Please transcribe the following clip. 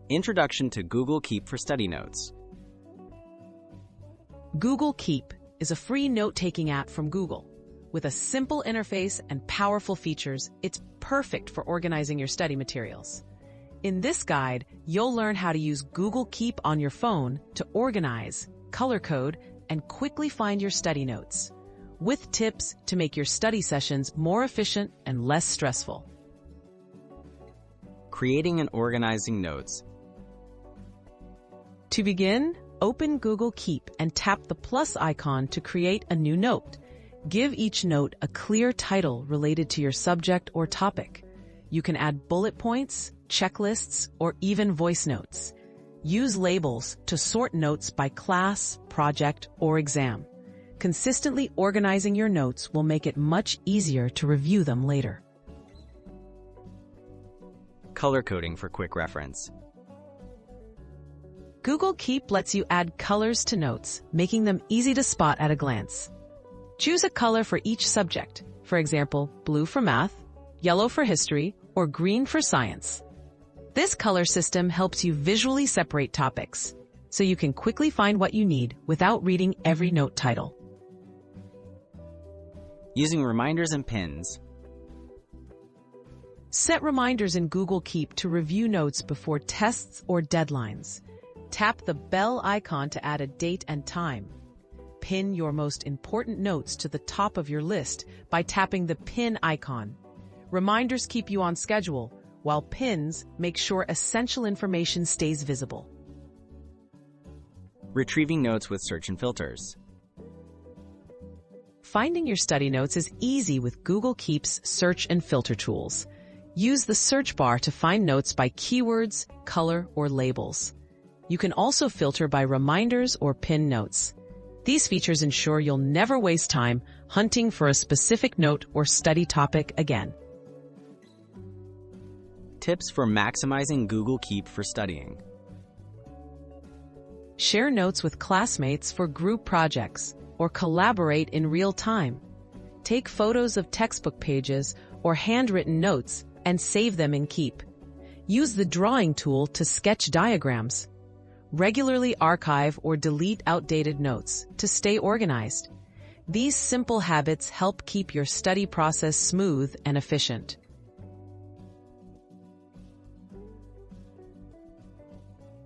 Introduction to Google Keep for Study Notes. Google Keep is a free note-taking app from Google. With a simple interface and powerful features, it's perfect for organizing your study materials. In this guide, you'll learn how to use Google Keep on your phone to organize, color code, and quickly find your study notes, with tips to make your study sessions more efficient and less stressful. Creating and organizing notes. To begin, open Google Keep and tap the plus icon to create a new note. Give each note a clear title related to your subject or topic. You can add bullet points, checklists, or even voice notes. Use labels to sort notes by class, project, or exam. Consistently organizing your notes will make it much easier to review them later. Color coding for quick reference. Google Keep lets you add colors to notes, making them easy to spot at a glance. Choose a color for each subject, for example, blue for math, yellow for history, or green for science. This color system helps you visually separate topics, so you can quickly find what you need without reading every note title. Using reminders and pins. Set reminders in Google Keep to review notes before tests or deadlines. Tap the bell icon to add a date and time. Pin your most important notes to the top of your list by tapping the pin icon. Reminders keep you on schedule, while pins make sure essential information stays visible. Retrieving notes with search and filters. Finding your study notes is easy with Google Keep's search and filter tools. Use the search bar to find notes by keywords, color, or labels. You can also filter by reminders or pin notes. These features ensure you'll never waste time hunting for a specific note or study topic again. Tips for maximizing Google Keep for studying. Share notes with classmates for group projects or collaborate in real time. Take photos of textbook pages or handwritten notes and save them in Keep. Use the drawing tool to sketch diagrams. Regularly archive or delete outdated notes to stay organized. These simple habits help keep your study process smooth and efficient.